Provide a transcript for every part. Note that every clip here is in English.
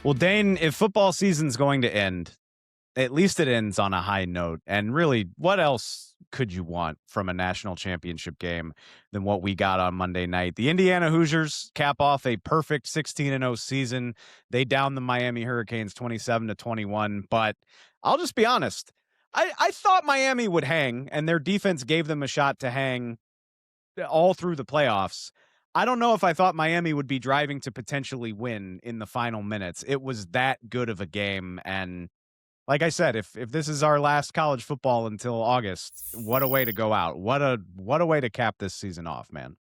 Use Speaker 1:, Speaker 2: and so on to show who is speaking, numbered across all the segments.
Speaker 1: Well, Dane, if football season's going to end, at least it ends on a high note. And really, what else could you want from a national championship game than what we got on Monday night? The Indiana Hoosiers cap off a perfect 16-0 season. They down the Miami Hurricanes 27-21. But I'll just be honest. I thought Miami would hang, and their defense gave them a shot to hang all through the playoffs. I don't know if I thought Miami would be driving to potentially win in the final minutes. It was that good of a game. And like I said, if this is our last college football until August, what a way to go out. What a way to cap this season off, man.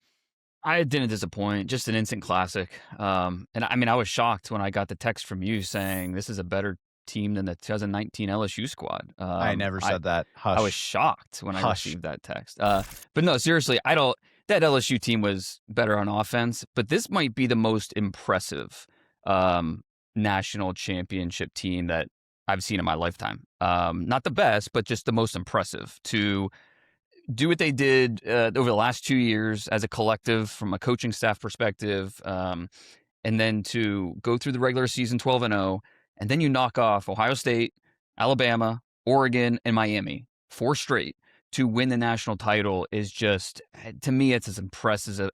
Speaker 2: I didn't disappoint. Just an instant classic. And I mean, I was shocked when I got the text from you saying this is a better team than the 2019 LSU squad.
Speaker 1: I never said that. Hush.
Speaker 2: I was shocked when I received that text. But no, seriously, that LSU team was better on offense, but this might be the most impressive national championship team that I've seen in my lifetime. Not the best, but just the most impressive to do what they did over the last 2 years as a collective from a coaching staff perspective, and then to go through the regular season 12-0, and then you knock off Ohio State, Alabama, Oregon, and Miami, 4 straight, to win the national title is just, to me, it's as impressive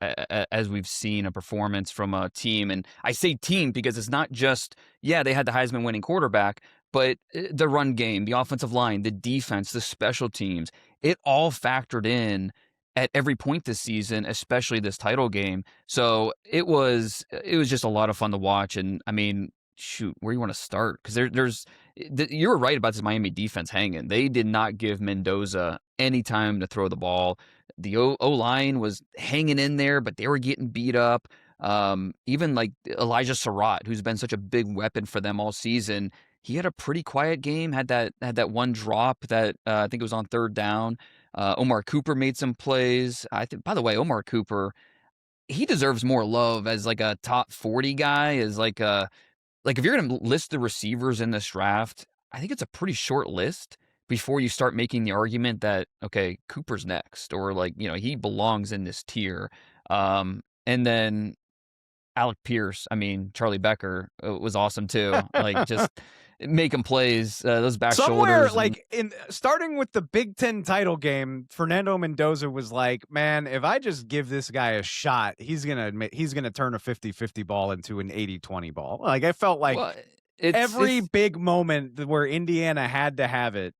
Speaker 2: as we've seen a performance from a team. And I say team because it's not just, they had the Heisman winning quarterback, but the run game, the offensive line, the defense, the special teams, it all factored in at every point this season, especially this title game. So it was just a lot of fun to watch. And I mean, shoot, where do you want to start? Because you were right about this Miami defense hanging. They did not give Mendoza any time to throw the ball. The O-line was hanging in there, but they were getting beat up. Even like Elijah Surratt, who's been such a big weapon for them all season, he had a pretty quiet game, had that one drop that I think it was on 3rd down. Omar Cooper made some plays. I think, by the way, Omar Cooper, he deserves more love as like a top 40 guy, as like if you're going to list the receivers in this draft, I think it's a pretty short list before you start making the argument that, okay, Cooper's next, or like, he belongs in this tier. And then Alec Pierce, Charlie Becker was awesome too. Like just making plays, those back
Speaker 1: somewhere
Speaker 2: shoulders.
Speaker 1: Like starting with the Big Ten title game, Fernando Mendoza was like, man, if I just give this guy a shot, he's going to turn a 50-50 ball into an 80-20 ball. Like I felt like every big moment where Indiana had to have it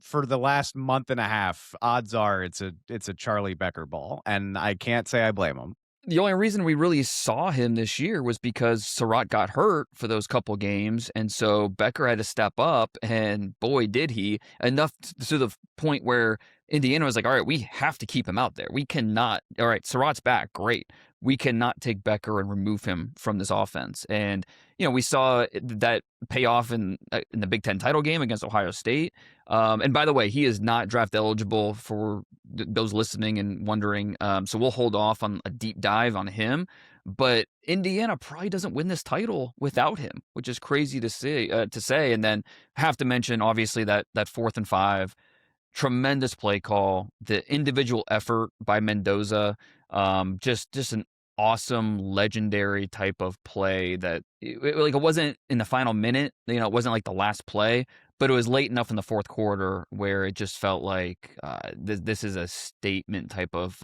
Speaker 1: for the last month and a half, odds are it's a Charlie Becker ball. And I can't say I blame him.
Speaker 2: The only reason we really saw him this year was because Surratt got hurt for those couple games, and so Becker had to step up, and boy, did he. Enough to the point where Indiana was like, all right, we have to keep him out there. We cannot, all right, Surratt's back, great. We cannot take Becker and remove him from this offense. And, we saw that pay off in the Big Ten title game against Ohio State. And by the way, he is not draft eligible for those listening and wondering. So we'll hold off on a deep dive on him. But Indiana probably doesn't win this title without him, which is crazy to say. And then have to mention, obviously, that 4th and 5, tremendous play call, the individual effort by Mendoza, just an awesome, legendary type of play that it wasn't in the final minute, it wasn't like the last play, but it was late enough in the 4th quarter where it just felt like this is a statement type of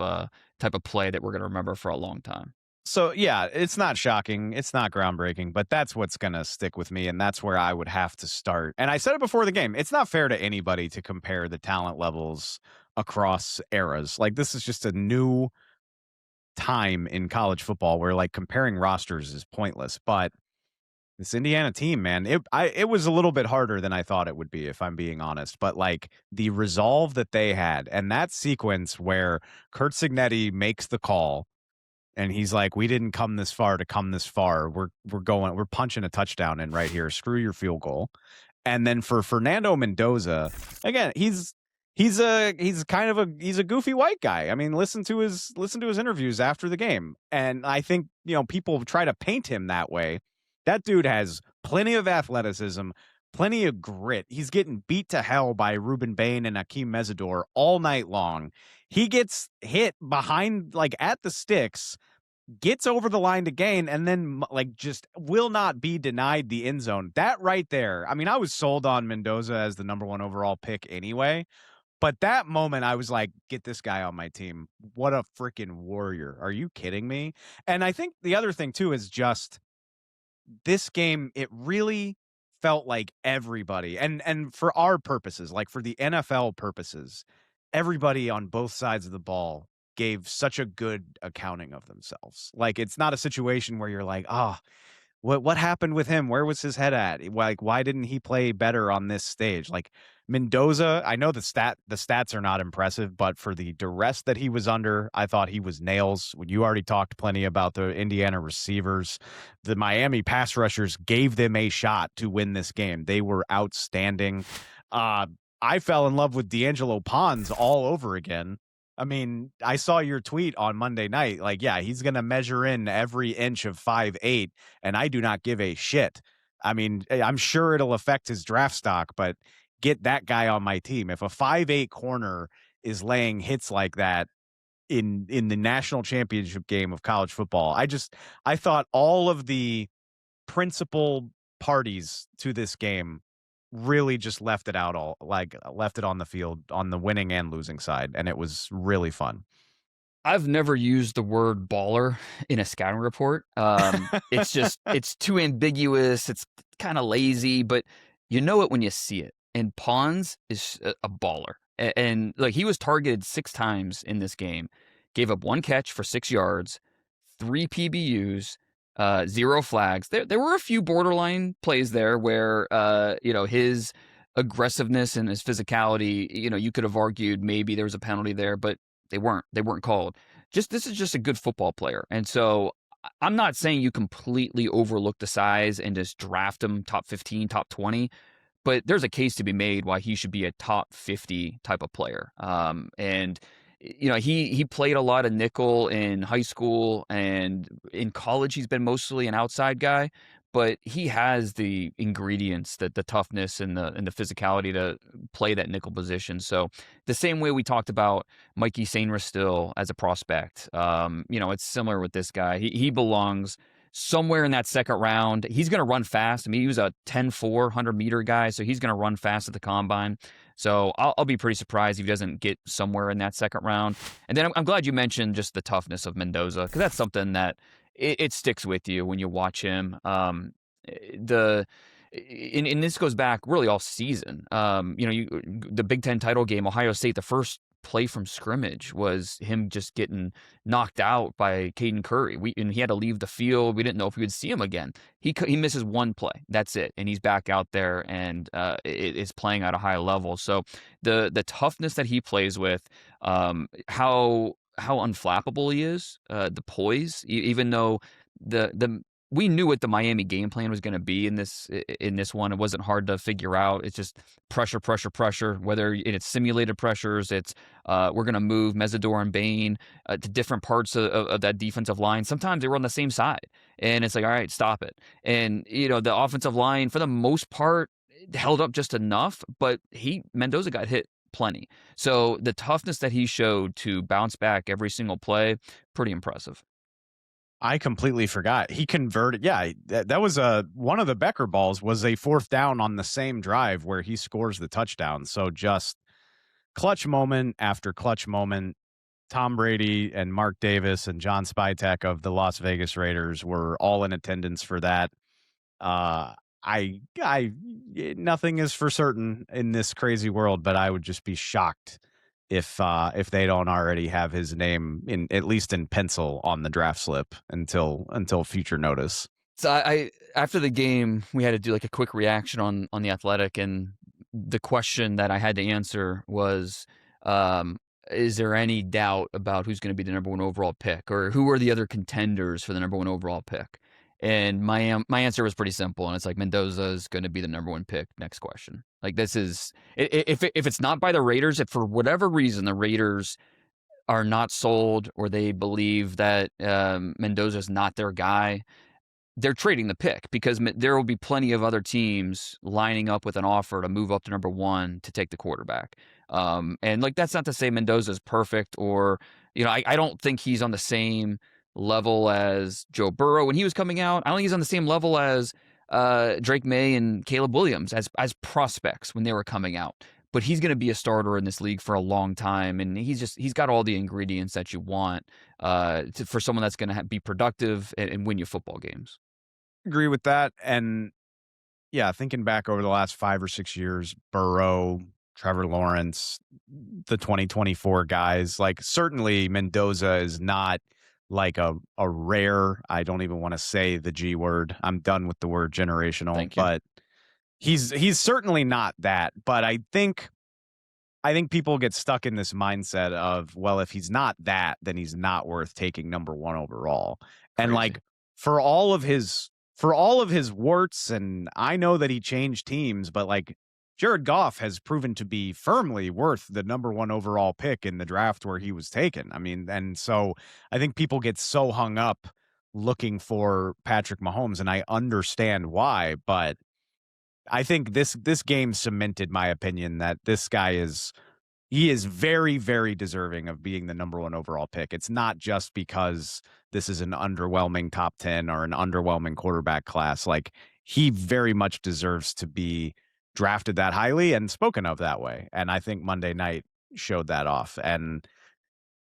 Speaker 2: play that we're going to remember for a long time.
Speaker 1: So, yeah, it's not shocking. It's not groundbreaking, but that's what's going to stick with me, and that's where I would have to start. And I said it before the game. It's not fair to anybody to compare the talent levels across eras. Like, this is just a new time in college football where, like, comparing rosters is pointless. But this Indiana team, man, it was a little bit harder than I thought it would be, if I'm being honest. But, like, the resolve that they had, and that sequence where Curt Cignetti makes the call, and he's like, we didn't come this far to come this far. We're punching a touchdown in right here. Screw your field goal. And then for Fernando Mendoza, again, he's a goofy white guy. I mean, listen to his interviews after the game. And I think, people try to paint him that way. That dude has plenty of athleticism, plenty of grit. He's getting beat to hell by Rueben Bain and Akheem Mesidor all night long. He gets hit behind, like at the sticks, gets over the line to gain, and then like just will not be denied the end zone. That right there. I mean, I was sold on Mendoza as the number 1 overall pick anyway, but that moment I was like, get this guy on my team. What a freaking warrior. Are you kidding me? And I think the other thing too is just this game, it really felt like everybody, and for our purposes, like for the NFL purposes, everybody on both sides of the ball gave such a good accounting of themselves. Like, it's not a situation where you're like, "Oh, what happened with him? Where was his head at? Like, why didn't he play better on this stage?" Like Mendoza, I know the stats are not impressive, but for the duress that he was under, I thought he was nails. You already talked plenty about the Indiana receivers. The Miami pass rushers gave them a shot to win this game. They were outstanding. I fell in love with D'Angelo Pons all over again. I mean, I saw your tweet on Monday night. Like, yeah, he's going to measure in every inch of 5'8", and I do not give a shit. I mean, I'm sure it'll affect his draft stock, but get that guy on my team. If a 5'8" corner is laying hits like that in the national championship game of college football, I thought all of the principal parties to this game really just left it out left it on the field on the winning and losing side, and it was really fun.
Speaker 2: I've never used the word baller in a scouting report. It's too ambiguous. It's kind of lazy, but you know it when you see it. And Pons is a baller. And like, he was targeted 6 times in this game, gave up 1 catch for 6 yards, 3 PBUs, 0 flags. There were a few borderline plays there where, his aggressiveness and his physicality, you could have argued maybe there was a penalty there, but they weren't called. This is just a good football player. And so I'm not saying you completely overlook the size and just draft him top 15, top 20, but there's a case to be made why he should be a top 50 type of player. And he played a lot of nickel in high school, and in college he's been mostly an outside guy, but he has the ingredients, the toughness and the physicality to play that nickel position. So the same way we talked about Mikey Sainristil still as a prospect, it's similar with this guy. He belongs somewhere in that second round. He's going to run fast. I mean, he was a 10-4 100-meter guy, so he's going to run fast at the combine. So I'll be pretty surprised if he doesn't get somewhere in that second round. And then I'm glad you mentioned just the toughness of Mendoza, because that's something that it sticks with you when you watch him. And this goes back really all season. The Big Ten title game, Ohio State, the first play from scrimmage was him just getting knocked out by Caden Curry. And he had to leave the field. We didn't know if we would see him again. He misses 1 play. That's it. And he's back out there and is playing at a high level. So the toughness that he plays with, how unflappable he is, the poise, even though we knew what the Miami game plan was going to be in this one. It wasn't hard to figure out. It's just pressure. Whether it's simulated pressures, it's we're going to move Mesidor and Bain to different parts of that defensive line. Sometimes they were on the same side, and it's like, all right, stop it. And the offensive line, for the most part, held up just enough, but Mendoza got hit plenty. So the toughness that he showed to bounce back every single play, pretty impressive.
Speaker 1: I completely forgot. He converted. Yeah, that was one of the Becker balls was a 4th down on the same drive where he scores the touchdown. So just clutch moment after clutch moment. Tom Brady and Mark Davis and John Spytek of the Las Vegas Raiders were all in attendance for that. Nothing is for certain in this crazy world, but I would just be shocked if they don't already have his name at least in pencil on the draft slip until future notice.
Speaker 2: So I after the game, we had to do like a quick reaction on The Athletic, and the question that I had to answer was, is there any doubt about who's going to be the number 1 overall pick, or who are the other contenders for the number 1 overall pick? And my answer was pretty simple, and it's like Mendoza is going to be the number 1 pick. Next question. Like, this is if it's not by the Raiders, if for whatever reason the Raiders are not sold or they believe that Mendoza is not their guy, they're trading the pick, because there will be plenty of other teams lining up with an offer to move up to number 1 to take the quarterback. And like, that's not to say Mendoza is perfect, or I don't think he's on the same level as Joe Burrow when he was coming out. I don't think he's on the same level as Drake May and Caleb Williams as prospects when they were coming out. But he's going to be a starter in this league for a long time, and he's got all the ingredients that you want for someone that's going to be productive and win you football games.
Speaker 1: Agree with that. And yeah, thinking back over the last 5 or 6 years, Burrow, Trevor Lawrence, the 2024 guys, like certainly Mendoza is not like a rare, I don't even want to say the G word. I'm done with the word generational, but he's certainly not that. But I think people get stuck in this mindset of, well, if he's not that, then he's not worth taking number 1 overall.
Speaker 2: Crazy.
Speaker 1: And like for all of his warts, and I know that he changed teams, but like Jared Goff has proven to be firmly worth the number 1 overall pick in the draft where he was taken. I mean, and so I think people get so hung up looking for Patrick Mahomes, and I understand why, but I think this game cemented my opinion that this guy is very, very deserving of being the number 1 overall pick. It's not just because this is an underwhelming top 10 or an underwhelming quarterback class. Like, he very much deserves to be drafted that highly and spoken of that way. And I think Monday night showed that off. And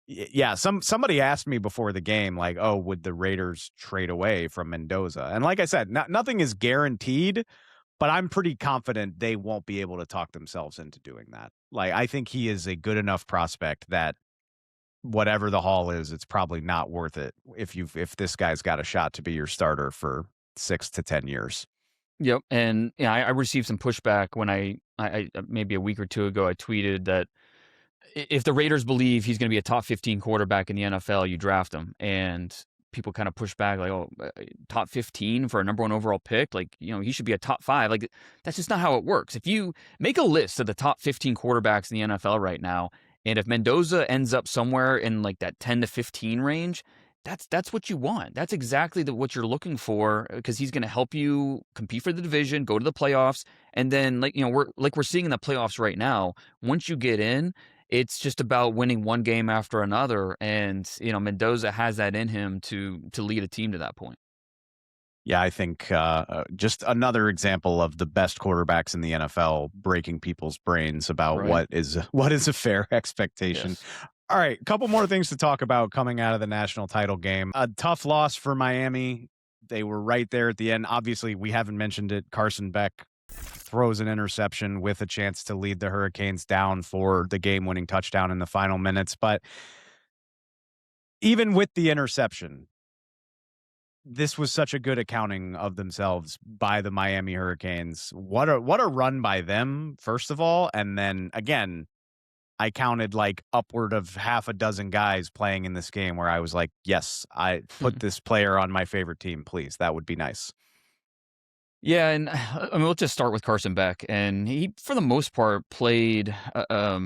Speaker 1: yeah, somebody asked me before the game, like, oh, would the Raiders trade away from Mendoza? And like I said, nothing is guaranteed, but I'm pretty confident they won't be able to talk themselves into doing that. Like, I think he is a good enough prospect that whatever the haul is, it's probably not worth it if this guy's got a shot to be your starter for 6 to 10 years.
Speaker 2: Yep. And yeah, I received some pushback when I maybe a week or two ago, I tweeted that if the Raiders believe he's going to be a top 15 quarterback in the NFL, you draft him. And people kind of push back like, oh, top 15 for a number 1 overall pick? Like, he should be a top 5. Like, that's just not how it works. If you make a list of the top 15 quarterbacks in the NFL right now, and if Mendoza ends up somewhere in like that 10 to 15 range, that's what you want. That's exactly what you're looking for, because he's going to help you compete for the division, go to the playoffs, and then we're seeing in the playoffs right now. Once you get in, it's just about winning one game after another, and Mendoza has that in him to lead a team to that point.
Speaker 1: Yeah, I think just another example of the best quarterbacks in the NFL breaking people's brains about what is a fair expectation. Yes. All right, a couple more things to talk about coming out of the national title game. A tough loss for Miami. They were right there at the end. Obviously, we haven't mentioned it. Carson Beck throws an interception with a chance to lead the Hurricanes down for the game-winning touchdown in the final minutes. But even with the interception, this was such a good accounting of themselves by the Miami Hurricanes. What a run by them, first of all. And then, again, I counted like upward of half a dozen guys playing in this game where I was like, yes, I put this player on my favorite team, please. That would be nice.
Speaker 2: Yeah, and I mean, we'll just start with Carson Beck. And he, for the most part, played a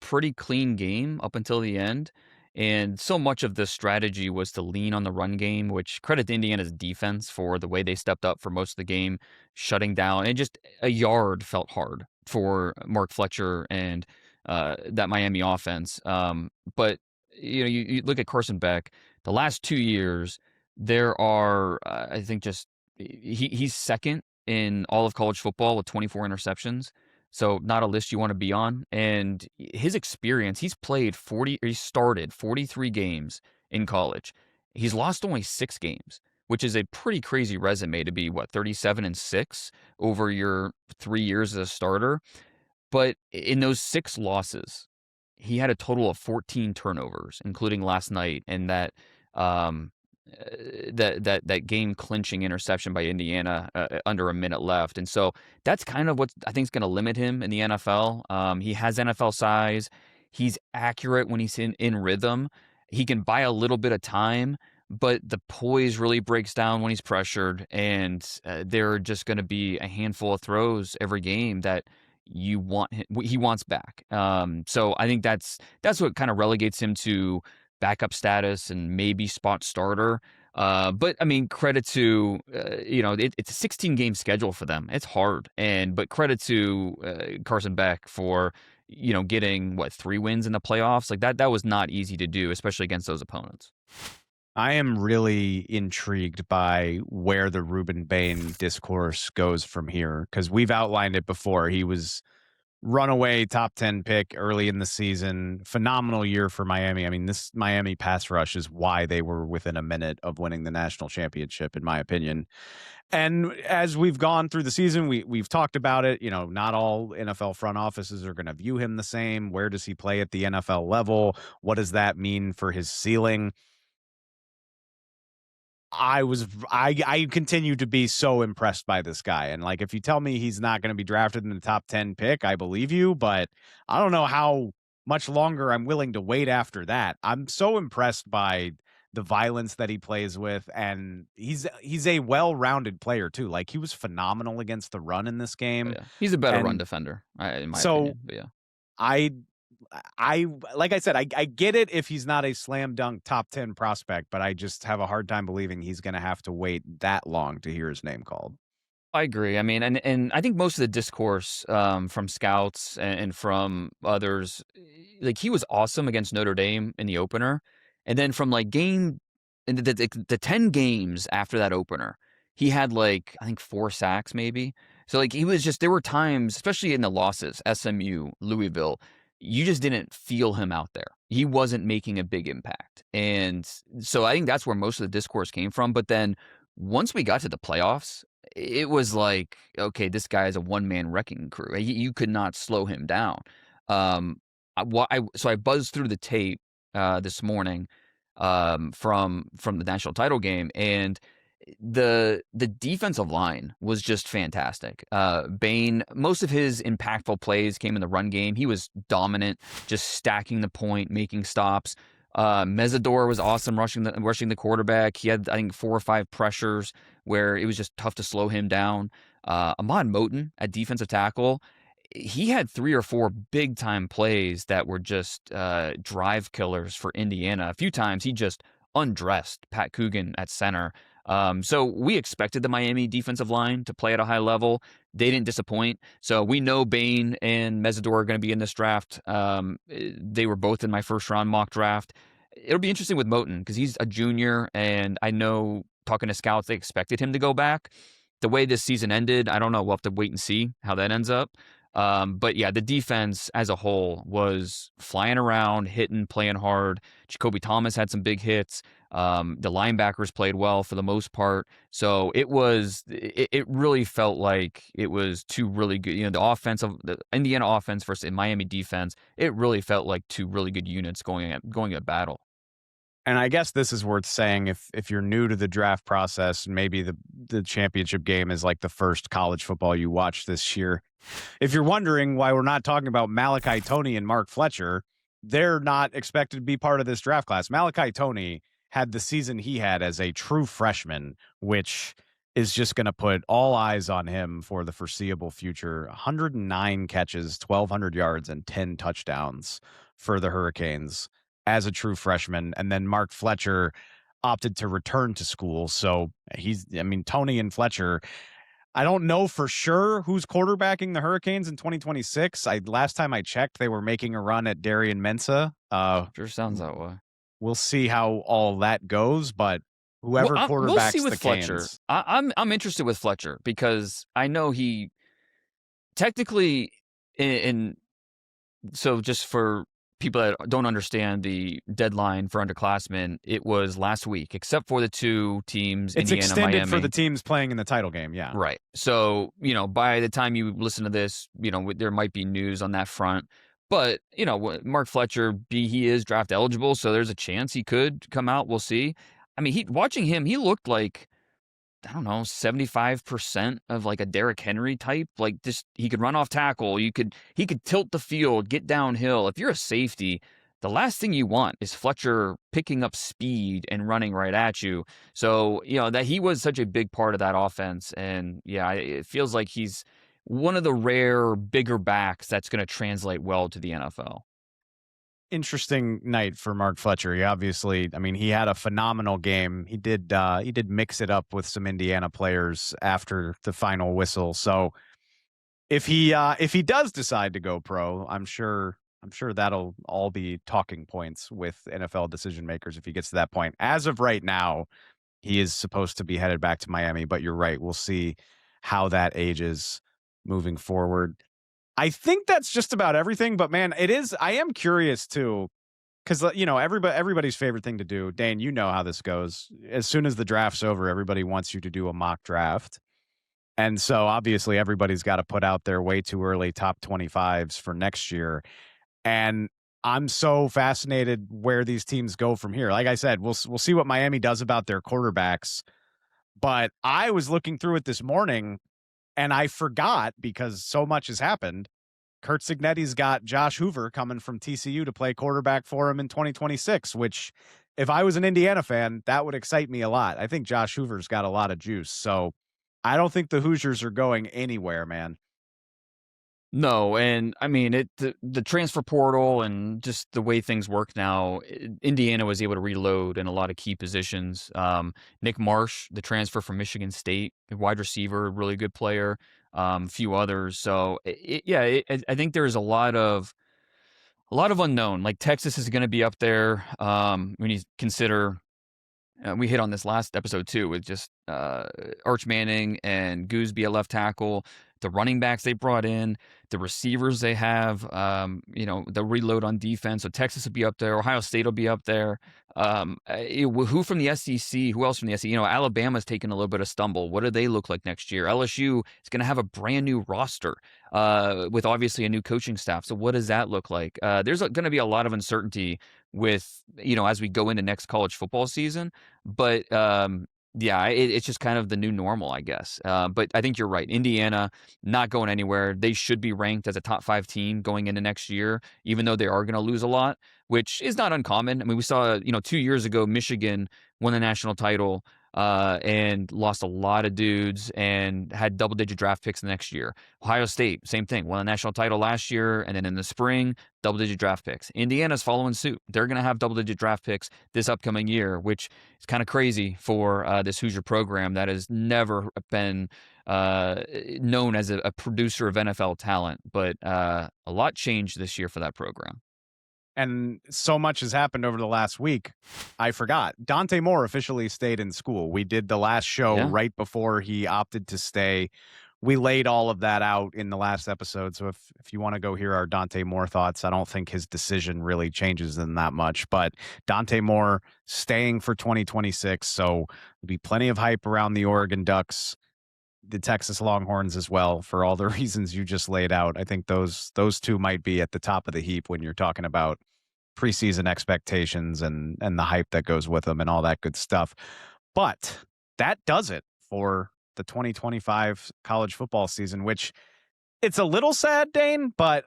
Speaker 2: pretty clean game up until the end. And so much of the strategy was to lean on the run game, which credit to Indiana's defense for the way they stepped up for most of the game, shutting down. And just a yard felt hard for Mark Fletcher and that Miami offense. But you look at Carson Beck, the last 2 years, there are, I think, just he's second in all of college football with 24 interceptions. So not a list you want to be on. And his experience, he started 43 games in college. He's lost only 6 games, which is a pretty crazy resume to be, 37-6 over your 3 years as a starter. But in those 6 losses, he had a total of 14 turnovers, including last night, and that game clinching interception by Indiana under a minute left. And so that's kind of what I think is going to limit him in the NFL. He has NFL size. He's accurate when he's in rhythm. He can buy a little bit of time, but the poise really breaks down when he's pressured. And there are just going to be a handful of throws every game that he wants back. So I think that's what kind of relegates him to backup status and maybe spot starter. But I mean, credit to, it's a 16-game schedule for them. It's hard. But credit to Carson Beck for, getting 3 wins in the playoffs. Like that was not easy to do, especially against those opponents.
Speaker 1: I am really intrigued by where the Rueben Bain discourse goes from here, because we've outlined it before. He was runaway top 10 pick early in the season. Phenomenal year for Miami. I mean, this Miami pass rush is why they were within a minute of winning the national championship, in my opinion. And as we've gone through the season, we've talked about it. You know, not all NFL front offices are going to view him the same. Where does he play at the NFL level? What does that mean for his ceiling? I continue to be so impressed by this guy. And like, if you tell me he's not going to be drafted in the top 10 pick, I believe you, but I don't know how much longer I'm willing to wait after that. I'm so impressed by the violence that he plays with, and he's a well-rounded player too. Like, he was phenomenal against the run in this game.
Speaker 2: Yeah. He's a better run
Speaker 1: And
Speaker 2: defender, in my
Speaker 1: so
Speaker 2: opinion. But yeah.
Speaker 1: I like I said, I get it if he's not a slam dunk top 10 prospect, but I just have a hard time believing he's going to have to wait that long to hear his name called.
Speaker 2: I agree. I mean, and I think most of the discourse from scouts and from others, like he was awesome against Notre Dame in the opener, and then from like game and the 10 games after that opener, he had like I think 4 sacks maybe. So like he was just there were times, especially in the losses, SMU, Louisville, you just didn't feel him out there. He wasn't making a big impact, and so I think that's where most of the discourse came from. But then once we got to the playoffs, it was like, okay, this guy is a one-man wrecking crew. You could not slow him down. So I buzzed through the tape this morning from the national title game, and the defensive line was just fantastic. Bain, most of his impactful plays came in the run game. He was dominant, just stacking the point, making stops. Mesidor was awesome rushing the quarterback. He had, I think, 4 or 5 pressures where it was just tough to slow him down. Ahmad Moten at defensive tackle, he had 3 or 4 big time plays that were just drive killers for Indiana. A few times he just undressed Pat Coogan at center. So we expected the Miami defensive line to play at a high level. They didn't disappoint. So we know Bain and Mesidor are going to be in this draft. They were both in my first round mock draft. It'll be interesting with Moten because he's a junior, and I know talking to scouts, they expected him to go back. The way this season ended, I don't know. We'll have to wait and see how that ends up. But yeah, the defense as a whole was flying around, hitting, playing hard. Jacoby Thomas had some big hits. The linebackers played well for the most part. So it really felt like it was 2 really good, the Indiana offense versus Miami defense. It really felt like 2 really good units going at battle.
Speaker 1: And I guess this is worth saying if you're new to the draft process, and maybe the championship game is like the first college football you watch this year. If you're wondering why we're not talking about Malachi Toney and Mark Fletcher, they're not expected to be part of this draft class. Malachi Toney had the season he had as a true freshman, which is just going to put all eyes on him for the foreseeable future. 109 catches, 1,200 yards, and 10 touchdowns for the Hurricanes as a true freshman. And then Mark Fletcher opted to return to school. So Toney and Fletcher, I don't know for sure who's quarterbacking the Hurricanes in 2026. Last time I checked, they were making a run at Darian Mensah.
Speaker 2: Sure sounds that way.
Speaker 1: We'll see how all that goes, but whoever quarterbacks
Speaker 2: we'll see with
Speaker 1: the
Speaker 2: Fletcher.
Speaker 1: Canes.
Speaker 2: I'm interested with Fletcher because I know he technically so just for people that don't understand the deadline for underclassmen, it was last week, except for the 2 teams,
Speaker 1: it's
Speaker 2: Indiana,
Speaker 1: extended
Speaker 2: Miami.
Speaker 1: for the teams playing in the title game, yeah.
Speaker 2: Right. So, by the time you listen to this, there might be news on that front. But, Mark Fletcher, he is draft eligible, so there's a chance he could come out. We'll see. I mean, watching him, he looked like, I don't know, 75% of like a Derrick Henry type. Like, just he could run off tackle. He could tilt the field, get downhill. If you're a safety, the last thing you want is Fletcher picking up speed and running right at you. So, that he was such a big part of that offense. And yeah, it feels like he's one of the rare bigger backs that's going to translate well to the NFL.
Speaker 1: Interesting night for Mark Fletcher. He obviously, he had a phenomenal game. He did mix it up with some Indiana players after the final whistle. So if he does decide to go pro, I'm sure I'm sure that'll all be talking points with NFL decision makers if he gets to that point. As of right now, he is supposed to be headed back to Miami, but you're right. We'll see how that ages moving forward. I think that's just about everything, but man, I am curious too, because everybody's favorite thing to do. Dane, you know how this goes. As soon as the draft's over, everybody wants you to do a mock draft. And so obviously everybody's got to put out their way too early top 25s for next year. And I'm so fascinated where these teams go from here. Like I said, we'll see what Miami does about their quarterbacks. But I was looking through it this morning and I forgot, because so much has happened, Kurt Cignetti's got Josh Hoover coming from TCU to play quarterback for him in 2026, which if I was an Indiana fan, that would excite me a lot. I think Josh Hoover's got a lot of juice. So I don't think the Hoosiers are going anywhere, man.
Speaker 2: No, and I mean the transfer portal and just the way things work now, Indiana was able to reload in a lot of key positions. Nick Marsh, the transfer from Michigan State, wide receiver, really good player. A few others. So I think there's a lot of unknown. Like Texas is going to be up there when you consider. We hit on this last episode too, with just Arch Manning and Gooseby at left tackle, the running backs they brought in, the receivers they have, the reload on defense. So Texas will be up there. Ohio State will be up there. Who from the SEC? Who else from the SEC? Alabama's taking a little bit of stumble. What do they look like next year? LSU is going to have a brand new roster with obviously a new coaching staff. So what does that look like? There's going to be a lot of uncertainty with, as we go into next college football season. But it's just kind of the new normal, I guess. But I think you're right. Indiana not going anywhere. They should be ranked as a top 5 team going into next year, even though they are going to lose a lot, which is not uncommon. I mean, we saw, 2 years ago, Michigan won the national title and lost a lot of dudes and had double-digit draft picks the next year. Ohio State, same thing, won the national title last year, and then in the spring, double-digit draft picks. Indiana's following suit. They're going to have double-digit draft picks this upcoming year, which is kind of crazy for this Hoosier program that has never been known as a producer of NFL talent. But a lot changed this year for that program.
Speaker 1: And so much has happened over the last week. I forgot. Dante Moore officially stayed in school. We did the last show right before he opted to stay. We laid all of that out in the last episode. So if you want to go hear our Dante Moore thoughts, I don't think his decision really changes them that much. But Dante Moore staying for 2026. So there'll be plenty of hype around the Oregon Ducks, the Texas Longhorns as well, for all the reasons you just laid out. I think those two might be at the top of the heap when you're talking about preseason expectations and the hype that goes with them and all that good stuff. But that does it for the 2025 college football season, which it's a little sad, Dane, but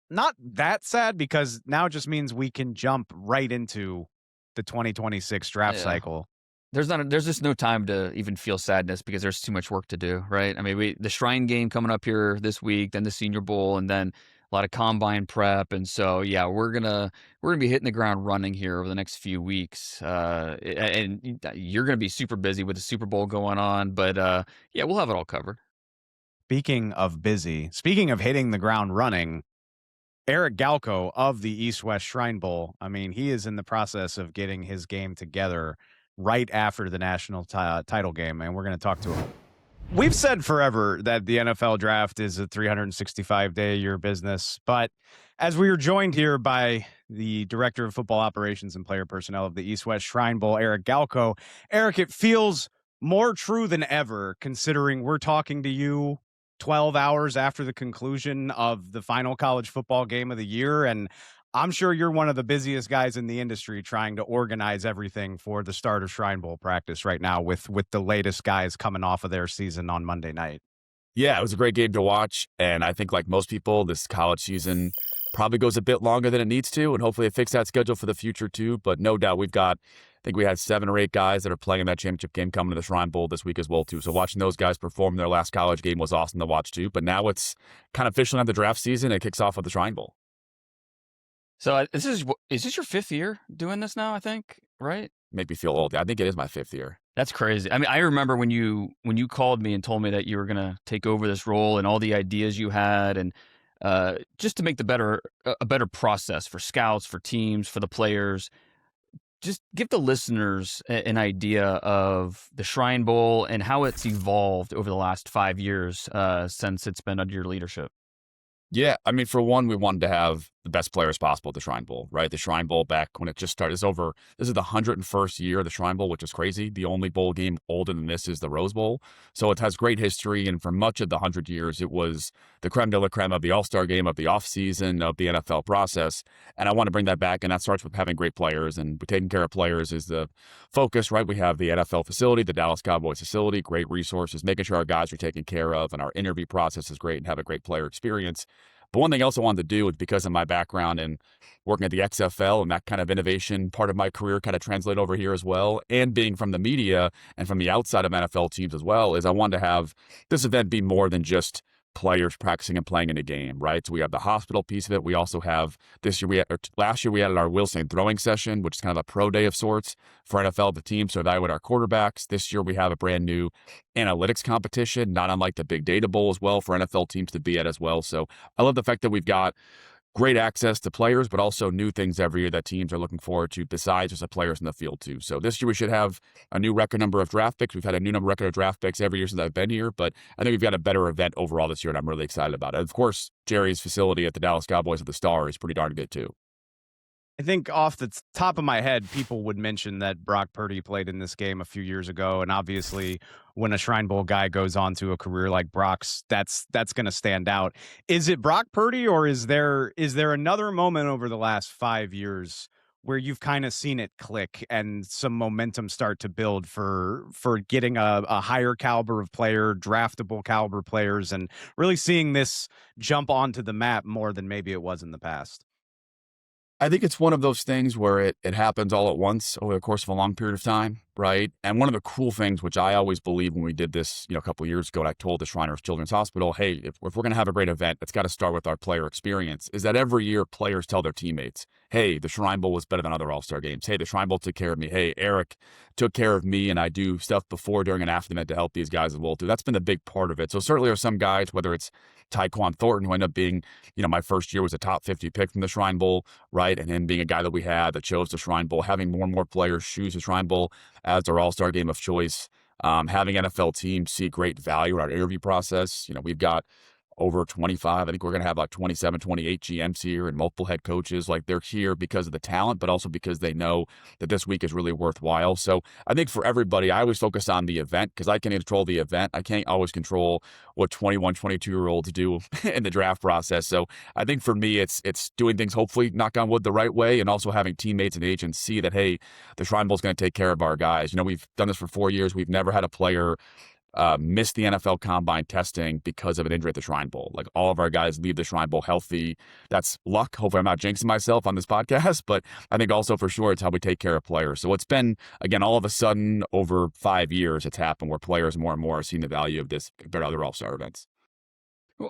Speaker 1: not that sad, because now it just means we can jump right into the 2026 draft cycle.
Speaker 2: There's just no time to even feel sadness because there's too much work to do, right? I mean, the Shrine game coming up here this week, then the Senior Bowl, and then a lot of combine prep. And so, we're gonna be hitting the ground running here over the next few weeks. And you're gonna be super busy with the Super Bowl going on, but we'll have it all covered.
Speaker 1: Speaking of busy, speaking of hitting the ground running, Eric Galko of the East-West Shrine Bowl, I mean, he is in the process of getting his game together right after the national title game, and we're going to talk to him. We've said forever that the NFL draft is a 365-day-a-year business, but as we were joined here by the Director of Football Operations and Player Personnel of the East-West Shrine Bowl, Eric Galko. Eric, it feels more true than ever, considering we're talking to you 12 hours after the conclusion of the final college football game of the year, and I'm sure you're one of the busiest guys in the industry trying to organize everything for the start of Shrine Bowl practice right now with the latest guys coming off of their season on Monday night.
Speaker 3: Yeah, it was a great game to watch, and I think like most people, this college season probably goes a bit longer than it needs to, and hopefully it fixes that schedule for the future too, but no doubt I think we had 7 or 8 guys that are playing in that championship game coming to the Shrine Bowl this week as well too, so watching those guys perform their last college game was awesome to watch too, but now it's kind of officially on the draft season. It kicks off with the Shrine Bowl.
Speaker 2: So is this your 5th year doing this now, I think, right?
Speaker 3: Make me feel old. I think it is my 5th year.
Speaker 2: That's crazy. I mean, I remember when you called me and told me that you were going to take over this role and all the ideas you had. And just to make a better process for scouts, for teams, for the players. Just give the listeners an idea of the Shrine Bowl and how it's evolved over the last 5 years since it's been under your leadership.
Speaker 3: Yeah, I mean, for one, we wanted to have the best players possible at the Shrine Bowl, right? The Shrine Bowl back when it just started this is the 101st year of the Shrine Bowl, which is crazy. The only bowl game older than this is the Rose Bowl. So it has great history. And for much of the 100 years, it was the creme de la creme of the All-Star game, of the offseason, of the NFL process. And I want to bring that back. And that starts with having great players. And taking care of players is the focus, right? We have the NFL facility, the Dallas Cowboys facility, great resources, making sure our guys are taken care of. And our interview process is great and have a great player experience. But one thing else I wanted to do is because of my background and working at the XFL and that kind of innovation part of my career kind of translate over here as well, and being from the media and from the outside of NFL teams as well, is I wanted to have this event be more than just players practicing and playing in a game, right? So we have the hospital piece of it. We also have last year we had our Wilson throwing session, which is kind of a pro day of sorts for NFL, the teams to evaluate our quarterbacks. This year we have a brand new analytics competition, not unlike the Big Data Bowl as well, for NFL teams to be at as well. So I love the fact that we've got great access to players, but also new things every year that teams are looking forward to besides just the players in the field too. So this year we should have a new record number of draft picks. We've had a new record of draft picks every year since I've been here, but I think we've got a better event overall this year, and I'm really excited about it. Of course, Jerry's facility at the Dallas Cowboys at the Star is pretty darn good too.
Speaker 1: I think off the top of my head, people would mention that Brock Purdy played in this game a few years ago. And obviously, when a Shrine Bowl guy goes on to a career like Brock's, that's going to stand out. Is it Brock Purdy, or is there another moment over the last 5 years where you've kind of seen it click and some momentum start to build for getting a higher caliber of player, draftable caliber players, and really seeing this jump onto the map more than maybe it was in the past?
Speaker 3: I think it's one of those things where it happens all at once over the course of a long period of time, right? And one of the cool things, which I always believed when we did this, a couple of years ago, and I told the Shriners Children's Hospital, hey, if we're going to have a great event, it's got to start with our player experience, is that every year players tell their teammates, hey, the Shrine Bowl was better than other All-Star games. Hey, the Shrine Bowl took care of me. Hey, Eric took care of me, and I do stuff before, during, and after the event to help these guys as well, too. That's been a big part of it. So certainly there are some guys, whether it's Tyquan Thornton, who ended up being, my first year was a top 50 pick from the Shrine Bowl, right? And him being a guy that we had that chose the Shrine Bowl, having more and more players choose the Shrine Bowl as their all-star game of choice, having NFL teams see great value in our interview process. We've got over 25. I think we're going to have like 27, 28 GMs here and multiple head coaches. Like, they're here because of the talent, but also because they know that this week is really worthwhile. So I think for everybody, I always focus on the event because I can control the event. I can't always control what 21, 22-year-olds do in the draft process. So I think for me, it's doing things, hopefully, knock on wood, the right way, and also having teammates and agents see that, hey, the Shrine Bowl is going to take care of our guys. We've done this for 4 years. We've never had a player missed the NFL Combine testing because of an injury at the Shrine Bowl. Like, all of our guys leave the Shrine Bowl healthy. That's luck. Hopefully I'm not jinxing myself on this podcast, but I think also for sure it's how we take care of players. So it's been, again, all of a sudden over 5 years, it's happened where players more and more are seeing the value of this compared to other All-Star events.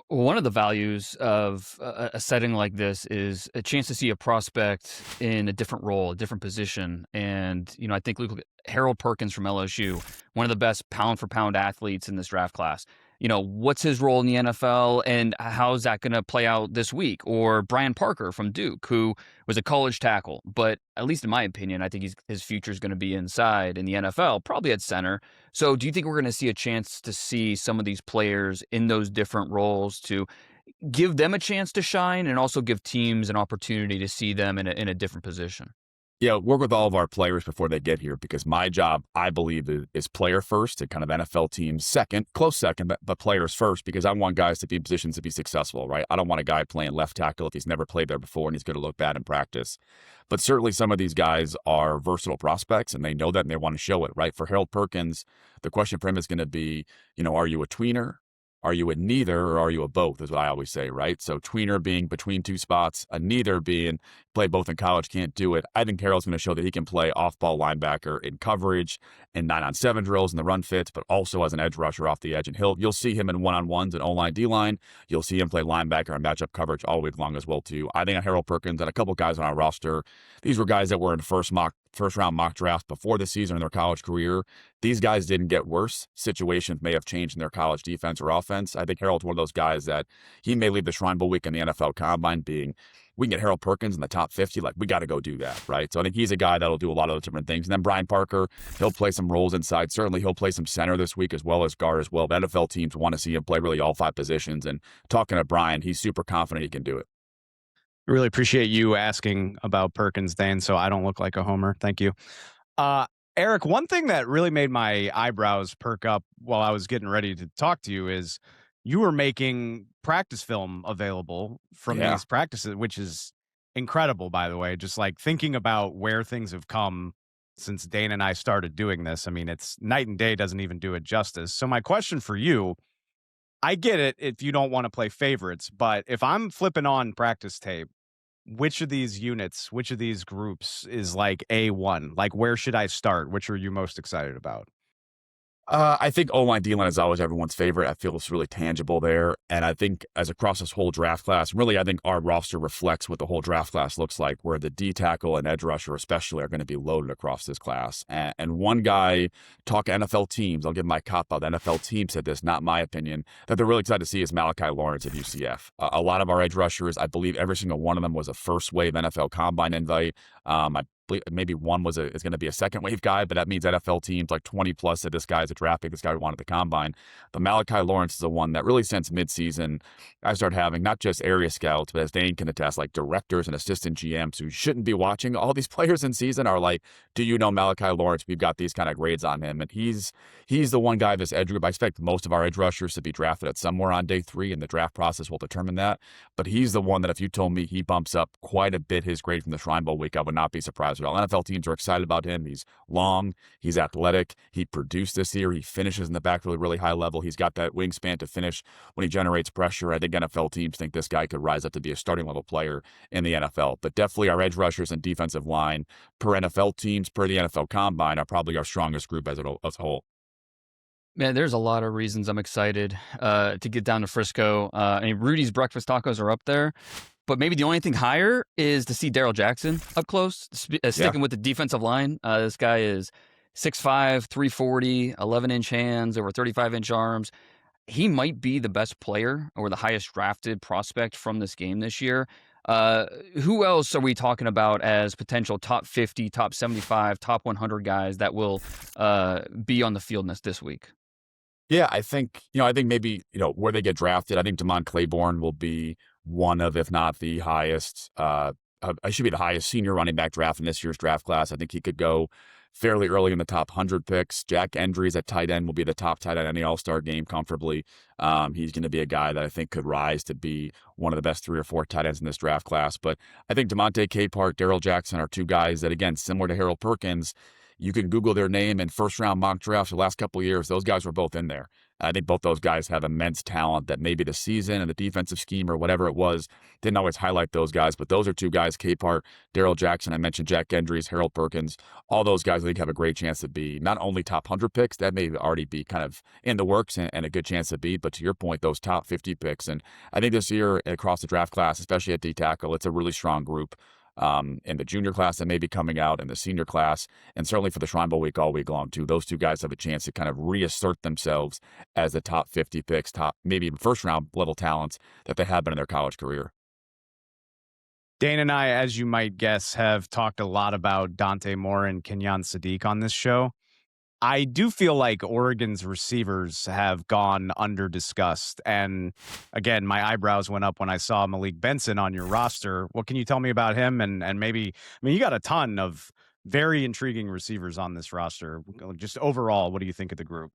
Speaker 2: One of the values of a setting like this is a chance to see a prospect in a different role, a different position. And, I think look at Harold Perkins from LSU, one of the best pound-for-pound athletes in this draft class. What's his role in the NFL and how's that going to play out this week? Or Brian Parker from Duke, who was a college tackle, but at least in my opinion, I think his future is going to be inside in the NFL, probably at center. So do you think we're going to see a chance to see some of these players in those different roles to give them a chance to shine and also give teams an opportunity to see them in a different position?
Speaker 3: Yeah, work with all of our players before they get here, because my job, I believe, is player first and kind of NFL teams second, close second, but players first, because I want guys to be in positions to be successful, right? I don't want a guy playing left tackle if he's never played there before and he's going to look bad in practice. But certainly some of these guys are versatile prospects and they know that and they want to show it, right? For Harold Perkins, the question for him is going to be, are you a tweener? Are you a neither, or are you a both, is what I always say, right? So tweener being between two spots, a neither being played both in college, can't do it. I think Harrell's going to show that he can play off-ball linebacker in coverage and 9-on-7 drills and the run fits, but also as an edge rusher off the edge. And you'll see him in one-on-ones and O-line, D-line. You'll see him play linebacker and matchup coverage all week long as well, too. I think Harold Perkins and a couple guys on our roster, these were guys that were in first-round mock draft before the season in their college career. These guys didn't get worse. Situations may have changed in their college defense or offense. I think Harold's one of those guys that he may leave the Shrine Bowl week in the NFL Combine being, we can get Harold Perkins in the top 50. Like, we got to go do that, right? So I think he's a guy that'll do a lot of those different things. And then Brian Parker, he'll play some roles inside. Certainly he'll play some center this week as well as guard as well. The NFL teams want to see him play really all 5 positions. And talking to Brian, he's super confident he can do it.
Speaker 1: Really appreciate you asking about Perkins, Dane, so I don't look like a homer. Thank you. Eric, one thing that really made my eyebrows perk up while I was getting ready to talk to you is you were making practice film available from these practices, which is incredible, by the way. Just like thinking about where things have come since Dane and I started doing this. I mean, it's night and day, doesn't even do it justice. So my question for you, I get it if you don't want to play favorites, but if I'm flipping on practice tape, which of these units, which of these groups is like A1? Like, where should I start? Which are you most excited about?
Speaker 3: I think O-line, D-line is always everyone's favorite. I feel it's really tangible there. And I think as across this whole draft class, really, I think our roster reflects what the whole draft class looks like, where the D-tackle and edge rusher especially are going to be loaded across this class. And one guy, talk NFL teams, I'll give my cop out, the NFL team said this, not my opinion, that they're really excited to see is Malachi Lawrence at UCF. A lot of our edge rushers, I believe every single one of them was a first-wave NFL Combine invite. Maybe one is going to be a second wave guy, but that means NFL teams like 20 plus said this guy is a draft pick, this guy we wanted the Combine. But Malachi Lawrence is the one that really since midseason, I started having not just area scouts, but as Dane can attest, like directors and assistant GMs who shouldn't be watching all these players in season are like, do you know Malachi Lawrence? We've got these kind of grades on him. And he's the one guy of this edge group. I expect most of our edge rushers to be drafted at somewhere on day 3, and the draft process will determine that. But he's the one that if you told me he bumps up quite a bit his grade from the Shrine Bowl week, I would not be surprised at all. NFL teams are excited about him. He's long, he's athletic, he produced this year, he finishes in the backfield at a really high level. He's got that wingspan to finish when he generates pressure. I think NFL teams think this guy could rise up to be a starting level player in the NFL. But definitely our edge rushers and defensive line per NFL teams, per the NFL Combine, are probably our strongest group as a whole.
Speaker 2: Man, there's a lot of reasons I'm excited to get down to Frisco. I mean, Rudy's breakfast tacos are up there. But maybe the only thing higher is to see Darrell Jackson up close, sticking with the defensive line. This guy is 6'5", 340, 11-inch hands, over 35-inch arms. He might be the best player or the highest drafted prospect from this game this year. Who else are we talking about as potential top 50, top 75, top 100 guys that will be on the field this week?
Speaker 3: Yeah, I think maybe, where they get drafted, I think Damon Claiborne will be one of, if not the highest, I should be the highest senior running back draft in this year's draft class. I think he could go fairly early in the top 100 picks. Jack Endries at tight end will be the top tight end in the All-Star game comfortably. He's going to be a guy that I think could rise to be one of the best 3 or 4 tight ends in this draft class. But I think DeMonte Capehart, Darrell Jackson are 2 guys that, again, similar to Harold Perkins, you can Google their name in first-round mock drafts the last couple of years. Those guys were both in there. I think both those guys have immense talent that maybe the season and the defensive scheme or whatever it was didn't always highlight those guys. But those are 2 guys, Capehart, Darrell Jackson. I mentioned Jack Endries, Harold Perkins. All those guys I think have a great chance to be not only top 100 picks, that may already be kind of in the works and a good chance to be, but to your point, those top 50 picks. And I think this year across the draft class, especially at D-tackle, it's a really strong group. In the junior class that may be coming out, in the senior class, and certainly for the Shrine Bowl week all week long too. Those 2 guys have a chance to kind of reassert themselves as the top 50 picks, top maybe even first round level talents that they have been in their college career.
Speaker 1: Dane and I, as you might guess, have talked a lot about Dante Moore and Kenyon Sadiq on this show. I do feel like Oregon's receivers have gone under-discussed. And again, my eyebrows went up when I saw Malik Benson on your roster. What can you tell me about him? And maybe, you got a ton of very intriguing receivers on this roster. Just overall, what do you think of the group?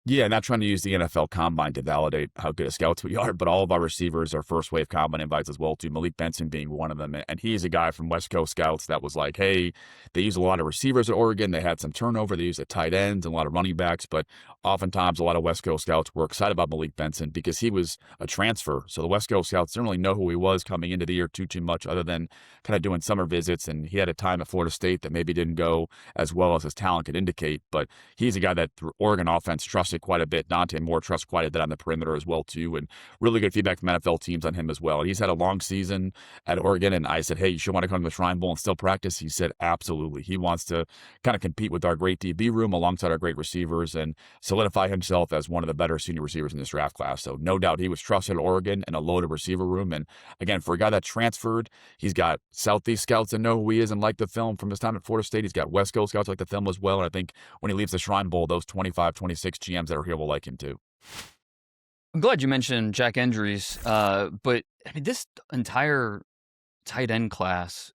Speaker 3: Yeah, not trying to use the NFL Combine to validate how good of scouts we are, but all of our receivers are first wave Combine invites as well, too. Malik Benson being one of them. And he's a guy from West Coast scouts that was like, hey, they use a lot of receivers at Oregon. They had some turnover. They use a tight ends and a lot of running backs. But oftentimes, a lot of West Coast scouts were excited about Malik Benson because he was a transfer. So the West Coast scouts didn't really know who he was coming into the year too much, other than kind of doing summer visits. And he had a time at Florida State that maybe didn't go as well as his talent could indicate. But he's a guy that the Oregon offense trusted quite a bit. Dante Moore trusts quite a bit on the perimeter as well, too. And really good feedback from NFL teams on him as well. And he's had a long season at Oregon. And I said, hey, you should want to come to the Shrine Bowl and still practice. He said, absolutely. He wants to kind of compete with our great DB room alongside our great receivers and solidify himself as one of the better senior receivers in this draft class. So no doubt he was trusted at Oregon and a loaded receiver room. And again, for a guy that transferred, he's got Southeast scouts that know who he is and like the film from his time at Florida State. He's got West Coast scouts like the film as well. And I think when he leaves the Shrine Bowl, those 25, 26 GMs that are here will like him too.
Speaker 2: I'm glad you mentioned Jack Endries, but I mean, this entire tight end class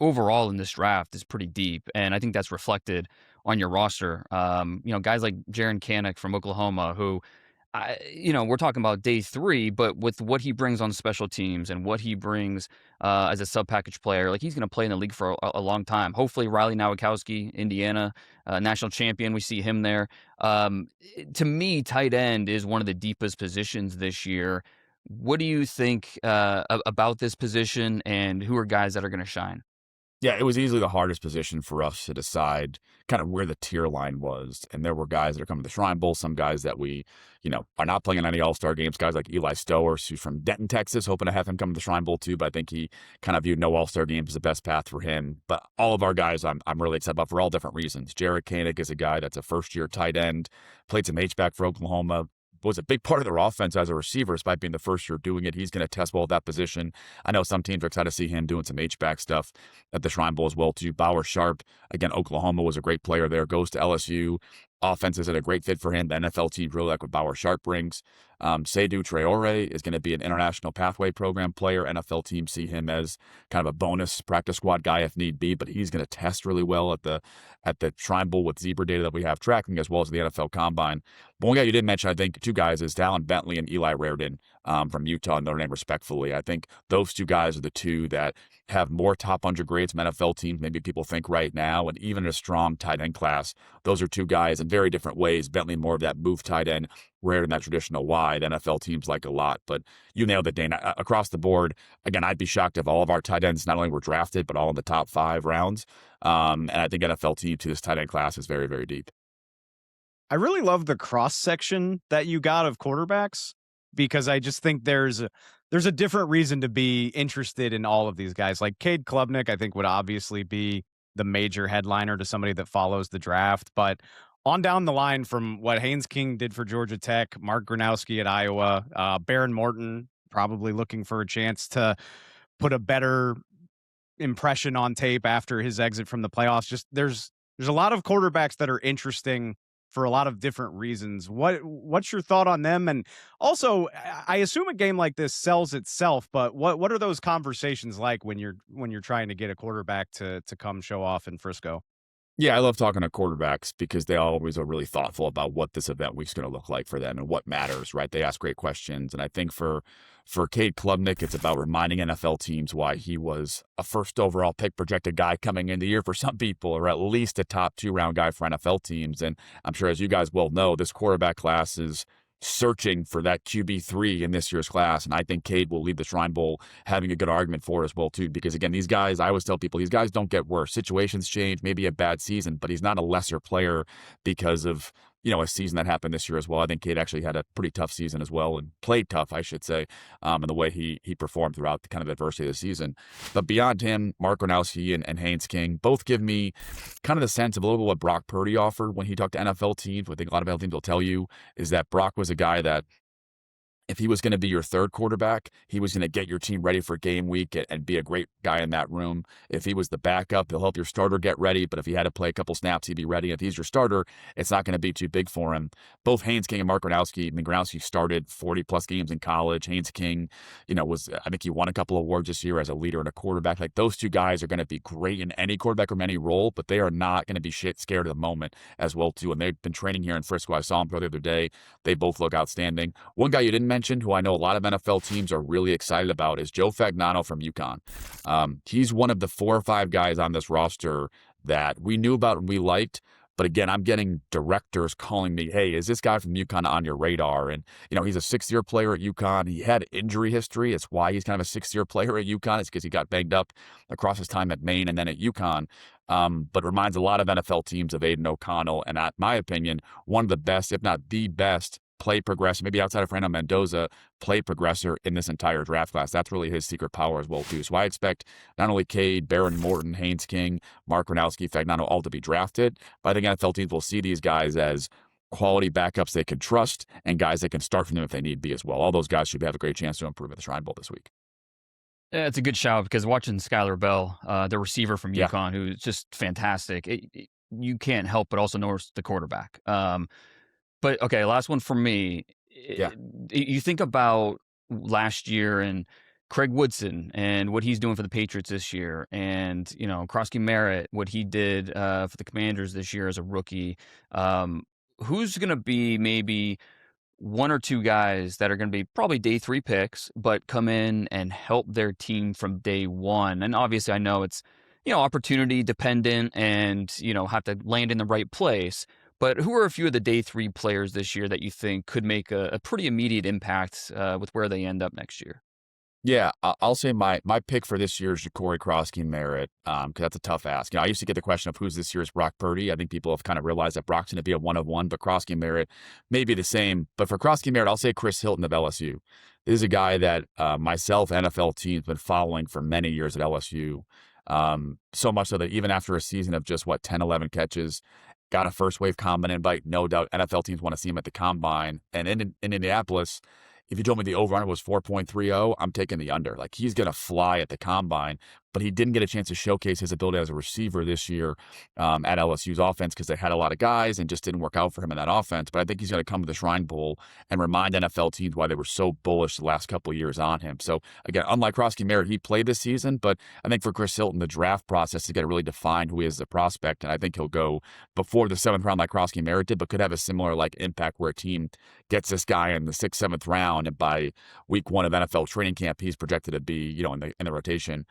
Speaker 2: overall in this draft is pretty deep, and I think that's reflected on your roster. Guys like Jaron Kanak from Oklahoma, who, we're talking about day 3, but with what he brings on special teams and what he brings as a sub-package player, like he's going to play in the league for a long time. Hopefully, Riley Nowakowski, Indiana, national champion, we see him there. To me, tight end is one of the deepest positions this year. What do you think about this position, and who are guys that are going to shine?
Speaker 3: Yeah, it was easily the hardest position for us to decide kind of where the tier line was. And there were guys that are coming to the Shrine Bowl, some guys that we, are not playing in any All-Star games, guys like Eli Stowers, who's from Denton, Texas, hoping to have him come to the Shrine Bowl too. But I think he kind of viewed no All-Star games as the best path for him. But all of our guys I'm really excited about for all different reasons. Jared Kanak is a guy that's a first-year tight end, played some H-back for Oklahoma, was a big part of their offense as a receiver, despite being the first year doing it. He's going to test well at that position. I know some teams are excited to see him doing some H-back stuff at the Shrine Bowl as well, too. Bauer Sharp, again, Oklahoma was a great player there, goes to LSU. Offense is a great fit for him. The NFL team really like what Bauer Sharp brings. Seydou Traore is going to be an international pathway program player. NFL teams see him as kind of a bonus practice squad guy if need be, but he's going to test really well at the Shrine Bowl with Zebra data that we have tracking as well as the NFL Combine. But one guy you did mention, I think, two guys is Dallin Bentley and Eli Raridon from Utah and Notre Dame, respectfully. I think those two guys are the two that have more top 100 grades from NFL teams, maybe people think right now, and even a strong tight end class. Those are two guys in very different ways. Bentley more of that move tight end, Raridon that traditional wide. NFL teams like a lot. But you nailed it, Dane. Across the board, again, I'd be shocked if all of our tight ends not only were drafted, but all in the top 5 rounds. And I think NFL team to this tight end class is very, very deep.
Speaker 1: I really love the cross section that you got of quarterbacks, because I just think there's a different reason to be interested in all of these guys. Like Cade Klubnik, I think would obviously be the major headliner to somebody that follows the draft. But on down the line, from what Haynes King did for Georgia Tech, Mark Gronowski at Iowa, Baron Morton probably looking for a chance to put a better impression on tape after his exit from the playoffs. Just there's a lot of quarterbacks that are interesting for a lot of different reasons. What's your thought on them? And also, I assume a game like this sells itself, but what are those conversations like when you're trying to get a quarterback to come show off in Frisco?
Speaker 3: Yeah, I love talking to quarterbacks because they always are really thoughtful about what this event week's going to look like for them and what matters, right? They ask great questions. And I think for Cade Klubnik, it's about reminding NFL teams why he was a first overall pick projected guy coming in the year for some people, or at least a top 2-round guy for NFL teams. And I'm sure, as you guys well know, this quarterback class is searching for that QB3 in this year's class. And I think Cade will lead the Shrine Bowl having a good argument for it as well, too. Because, again, these guys, I always tell people, these guys don't get worse. Situations change, maybe a bad season, but he's not a lesser player because of, a season that happened this year as well. I think Cade actually had a pretty tough season as well, and played tough, I should say, in the way he performed throughout the kind of adversity of the season. But beyond him, Mark Gronowski and Haynes King both give me kind of the sense of a little bit what Brock Purdy offered when he talked to NFL teams. What I think a lot of NFL teams will tell you is that Brock was a guy that if he was going to be your third quarterback, he was going to get your team ready for game week and be a great guy in that room. If he was the backup, he'll help your starter get ready. But if he had to play a couple snaps, he'd be ready. If he's your starter, it's not going to be too big for him. Both Haynes King and Mark Gronowski. I mean, Gronowski started 40-plus games in college. Haynes King, I think he won a couple of awards this year as a leader and a quarterback. Like, those two guys are going to be great in any quarterback room, any role, but they are not going to be scared of the moment as well, too. And they've been training here in Frisco. I saw them the other day. They both look outstanding. One guy you didn't mention, who I know a lot of NFL teams are really excited about, is Joe Fagnano from UConn. He's one of the 4 or 5 guys on this roster that we knew about and we liked. But again, I'm getting directors calling me, hey, is this guy from UConn on your radar? And, he's a 6-year player at UConn. He had injury history. It's why he's kind of a 6-year player at UConn. It's because he got banged up across his time at Maine and then at UConn. But reminds a lot of NFL teams of Aiden O'Connell. And in my opinion, one of the best, if not the best, play progressor, maybe outside of Fernando Mendoza, play progressor in this entire draft class. That's really his secret power as well, too. So I expect not only Cade, Barron Morton, Haynes King, Mark Gronowski, Fagnano, all to be drafted, but I think NFL teams will see these guys as quality backups they can trust and guys that can start from them if they need be as well. All those guys should have a great chance to improve at the Shrine Bowl this week.
Speaker 2: Yeah, it's a good shout because watching Skylar Bell, the receiver from UConn, who's just fantastic, you can't help but also notice the quarterback. But, okay, last one for me.
Speaker 3: Yeah.
Speaker 2: You think about last year and Craig Woodson and what he's doing for the Patriots this year and, Krosky Merritt, what he did for the Commanders this year as a rookie. Who's going to be maybe 1 or 2 guys that are going to be probably day 3 picks, but come in and help their team from day 1? And obviously I know it's, opportunity dependent and, have to land in the right place. But who are a few of the day 3 players this year that you think could make a pretty immediate impact with where they end up next year?
Speaker 3: Yeah, I'll say my pick for this year is Ja'Cory Krosky Merritt, because that's a tough ask. I used to get the question of who's this year's Brock Purdy. I think people have kind of realized that Brock's going to be a 1 of 1, but Krosky Merritt may be the same. But for Krosky Merritt, I'll say Chris Hilton of LSU. This is a guy that myself, NFL teams, been following for many years at LSU. So much so that even after a season of just, 10, 11 catches, got a first-wave combine invite. No doubt NFL teams want to see him at the combine. And in Indianapolis, if you told me the over-under was 4.30, I'm taking the under. Like, he's going to fly at the combine. But he didn't get a chance to showcase his ability as a receiver this year at LSU's offense because they had a lot of guys and just didn't work out for him in that offense. But I think he's going to come to the Shrine Bowl and remind NFL teams why they were so bullish the last couple of years on him. So, again, unlike Krosky Merritt, he played this season. But I think for Chris Hilton, the draft process to get really defined who he is as a prospect. And I think he'll go before the 7th round like Krosky Merritt did, but could have a similar impact where a team gets this guy in the 6th, 7th round. And by week 1 of NFL training camp, he's projected to be, in the rotation.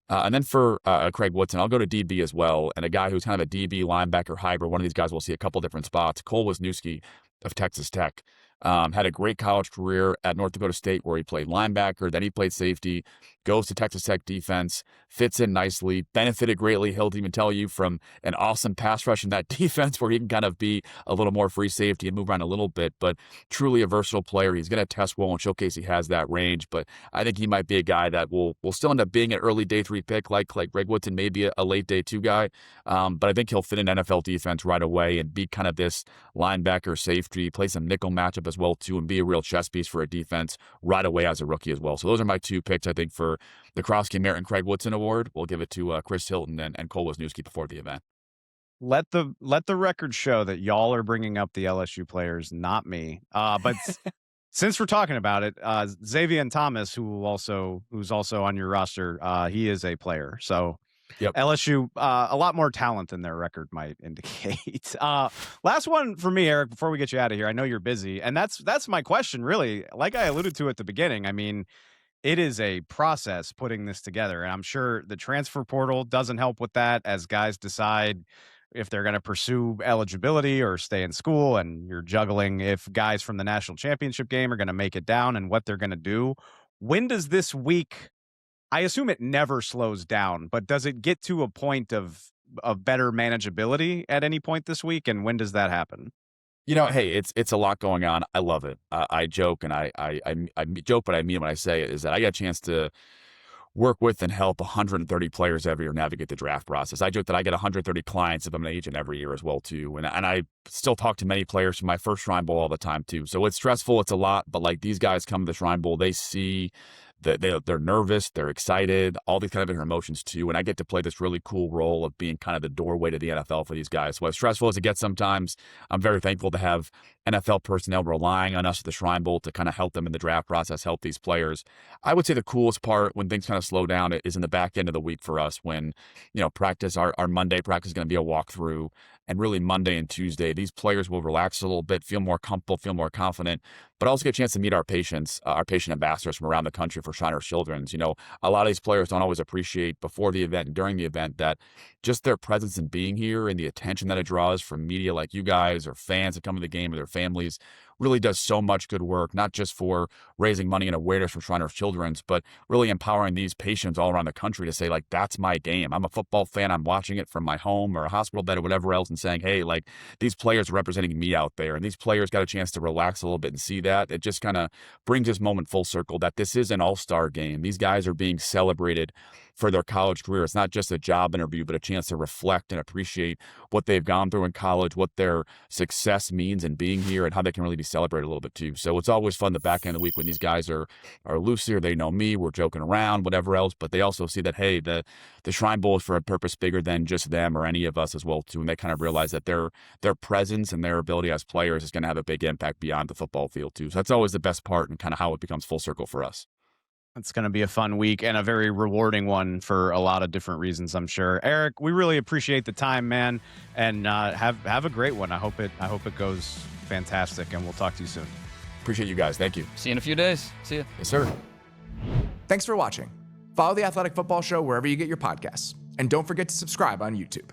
Speaker 3: And then for Craig Woodson, I'll go to DB as well. And a guy who's kind of a DB linebacker hybrid. One of these guys we'll see a couple different spots. Cole Wisniewski of Texas Tech. Had a great college career at North Dakota State where he played linebacker, then he played safety, goes to Texas Tech defense, fits in nicely, benefited greatly, he'll even tell you, from an awesome pass rush in that defense where he can kind of be a little more free safety and move around a little bit, but truly a versatile player. He's going to test well and showcase he has that range, but I think he might be a guy that will still end up being an early day 3 pick like Greg Woodson, maybe a late day 2 guy, but I think he'll fit in NFL defense right away and be kind of this linebacker safety, play some nickel matchup as well too, and be a real chess piece for a defense right away as a rookie as well. So those are my 2 picks, I think, for the Krosky Merritt and Craig Woodson Award. We'll give it to Chris Hilton and Cole Wisniewski before the event.
Speaker 1: Let the record show that y'all are bringing up the LSU players, not me. But since we're talking about it, Xavier Thomas, who's also on your roster, he is a player. So
Speaker 3: yep.
Speaker 1: LSU, a lot more talent than their record might indicate. Last one for me, Eric, before we get you out of here. I know you're busy, and that's my question, really. Like I alluded to at the beginning, I mean, it is a process putting this together, and I'm sure the transfer portal doesn't help with that as guys decide if they're going to pursue eligibility or stay in school, and you're juggling if guys from the national championship game are going to make it down and what they're going to do. When does this week, I assume it never slows down, but does it get to a point of better manageability at any point this week, and when does that happen?
Speaker 3: Hey, it's a lot going on. I love it. I joke and I joke, but I mean when I say it, is that I got a chance to work with and help 130 players every year navigate the draft process. I joke that I get 130 clients if I'm an agent every year as well too, and I still talk to many players from my first Shrine Bowl all the time too. So it's stressful, it's a lot, but like these guys come to the Shrine Bowl, they see that they're nervous, they're excited, all these kind of different emotions too. And I get to play this really cool role of being kind of the doorway to the NFL for these guys. So as stressful as it gets sometimes, I'm very thankful to have NFL personnel relying on us at the Shrine Bowl to kind of help them in the draft process, help these players. I would say the coolest part when things kind of slow down is in the back end of the week for us when, practice, our Monday practice is going to be a walkthrough. And really Monday and Tuesday, these players will relax a little bit, feel more comfortable, feel more confident, but also get a chance to meet our patients, our patient ambassadors from around the country for Shriners Children's. A lot of these players don't always appreciate before the event and during the event that just their presence and being here and the attention that it draws from media like you guys or fans that come to the game or their families really does so much good work, not just for raising money and awareness for Shriners Children's, but really empowering these patients all around the country to say, like, that's my game. I'm a football fan. I'm watching it from my home or a hospital bed or whatever else and saying, hey, like, these players are representing me out there. And these players got a chance to relax a little bit and see that. It just kind of brings this moment full circle that this is an all-star game. These guys are being celebrated for their college career. It's not just a job interview, but a chance to reflect and appreciate what they've gone through in college, what their success means in being here, and how they can really be celebrated a little bit too. So it's always fun the back end of the week when these guys are loose here. They know me, we're joking around, whatever else, but they also see that, hey, the Shrine Bowl is for a purpose bigger than just them or any of us as well too. And they kind of realize that their presence and their ability as players is going to have a big impact beyond the football field too. So that's always the best part and kind of how it becomes full circle for us.
Speaker 1: It's going to be a fun week and a very rewarding one for a lot of different reasons, I'm sure. Eric, we really appreciate the time, man, and have a great one. I hope it goes fantastic, and we'll talk to you soon.
Speaker 3: Appreciate you guys. Thank you.
Speaker 2: See you in a few days. See you.
Speaker 3: Yes, sir.
Speaker 4: Thanks for watching. Follow the Athletic Football Show wherever you get your podcasts, and don't forget to subscribe on YouTube.